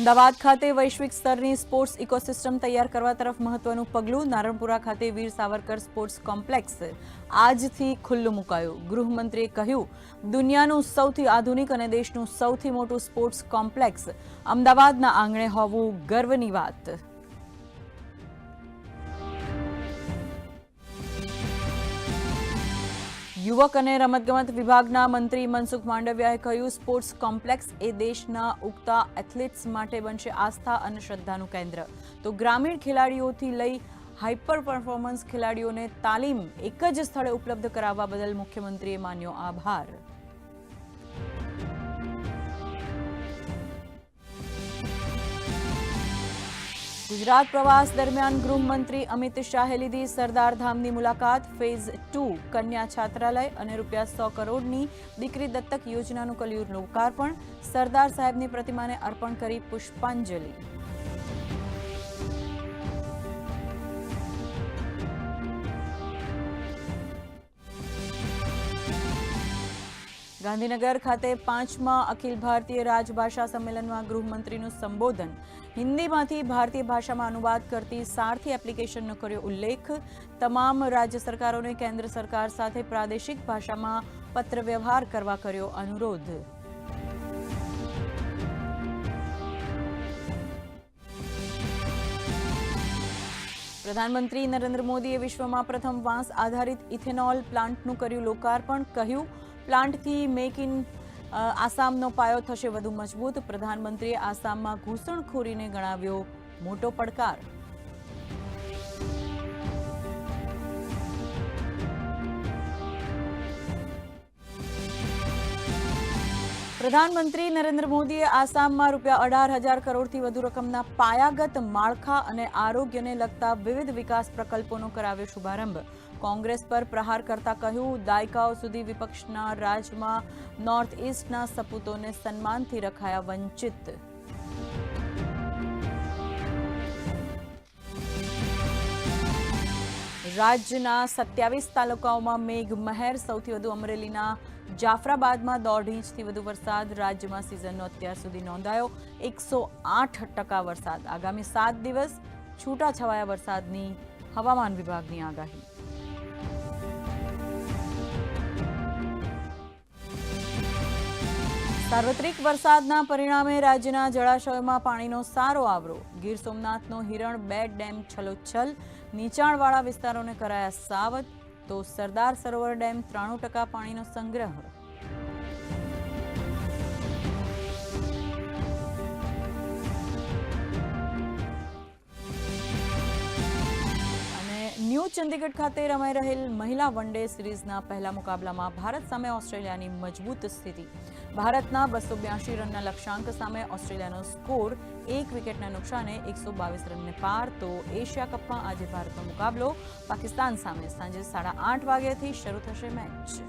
અમદાવાદ ખાતે વૈશ્વિક સ્તરની સ્પોર્ટ્સ ઇકોસિસ્ટમ તૈયાર કરવા તરફ મહત્વનું પગલું. નારણપુરા ખાતે વીર સાવરકર સ્પોર્ટ્સ કોમ્પ્લેક્સ આજથી ખુલ્લું મુકાયું. ગૃહમંત્રીએ કહ્યું, દુનિયાનું સૌથી આધુનિક અને દેશનું સૌથી મોટું સ્પોર્ટ્સ કોમ્પ્લેક્સ અમદાવાદના આંગણે હોવું ગર્વની વાત. યુવક અને રમતગમત વિભાગના મંત્રી મનસુખ માંડવિયાએ કહ્યું, સ્પોર્ટ્સ કોમ્પ્લેક્સ એ દેશના ઉગતા એથ્લેટ્સ માટે બનશે આસ્થા અને શ્રદ્ધાનું કેન્દ્ર. તો ગ્રામીણ ખેલાડીઓથી લઈ હાઇપર પરફોર્મન્સ ખેલાડીઓને તાલીમ એક જ સ્થળે ઉપલબ્ધ કરાવવા બદલ મુખ્યમંત્રીએ માન્યો આભાર. ગુજરાત પ્રવાસ દરમિયાન ગૃહમંત્રી અમિત શાહે લીધી સરદાર ધામની મુલાકાત. ફેઝ 2 કન્યા છાત્રાલય અને ₹100 કરોડની દીકરી દત્તક યોજનાનું કર્યું લોકાર્પણ. સરદાર સાહેબની પ્રતિમાને અર્પણ કરી પુષ્પાંજલિ. ગાંધીનગર ખાતે 5મા અખિલ ભારતીય રાજભાષા સંમેલનમાં ગૃહમંત્રીનું સંબોધન. હિન્દીમાંથી ભારતીય ભાષામાં અનુવાદ કરતી સારથી એપ્લિકેશનનો કર્યો ઉલ્લેખ. તમામ રાજ્ય સરકારોને કેન્દ્ર સરકાર સાથે પ્રાદેશિક ભાષામાં પત્ર વ્યવહાર કરવા કર્યો અનુરોધ. પ્રધાનમંત્રી નરેન્દ્ર મોદીએ વિશ્વમાં પ્રથમ વાંસ આધારિત ઇથેનોલ પ્લાન્ટનું કર્યું લોકાર્પણ. કહ્યું, પ્લાન્ટથી મેક ઇન આસામનો પાયો થશે વધુ મજબૂત. પ્રધાનમંત્રીએ આસામમાં ઘૂસણખોરીને ગણાવ્યો મોટો પડકાર. પ્રધાનમંત્રી નરેન્દ્ર મોદીએ આસામમાં ₹18,000 કરોડથી વધુ રકમના પાયાગત માળખા અને આરોગ્યને લગતા વિવિધ વિકાસ પ્રકલ્પોનો કરાવ્યો શુભારંભ. કોંગ્રેસ પર પ્રહાર કરતા કહ્યું, દાયકાઓ સુધી વિપક્ષના રાજમાં નોર્થ ઇસ્ટના સપૂતોને સન્માનથી રખાયા વંચિત. રાજ્યના 27 તાલુકાઓમાં મેઘમહેર. સૌથી વધુ અમરેલીના જાફરાબાદમાં 1.5 ઇંચથી વધુ વરસાદ. રાજ્યમાં સિઝનનો અત્યાર સુધી નોંધાયો 108% વરસાદ. આગામી 7 દિવસ છૂટાછવાયા વરસાદની હવામાન વિભાગની આગાહી. સાર્વત્રિક વરસાદના પરિણામે રાજ્યના જળાશયોમાં પાણીનો સારો આવરો. ગીર સોમનાથનો હિરણ 2 ડેમ છલોછલ. નીચાણવાળા વિસ્તારોને કરાયા સાવધ. તો સરદાર સરોવર ડેમ 93% પાણીનો સંગ્રહ. ન્યૂ ચંદીગઢ ખાતે રમાઈ રહેલ મહિલા વન ડે સિરીઝના પહેલા મુકાબલામાં ભારત સામે ઓસ્ટ્રેલિયાની મજબૂત સ્થિતિ. ભારતના 282 રનના લક્ષ્યાંક સામે ઓસ્ટ્રેલિયાનો સ્કોર 1 વિકેટના નુકસાને 122 રનને પાર. તો એશિયા કપમાં આજે ભારતનો મુકાબલો પાકિસ્તાન સામે સાંજે 8:30 વાગ્યાથી શરૂ થશે મેચ.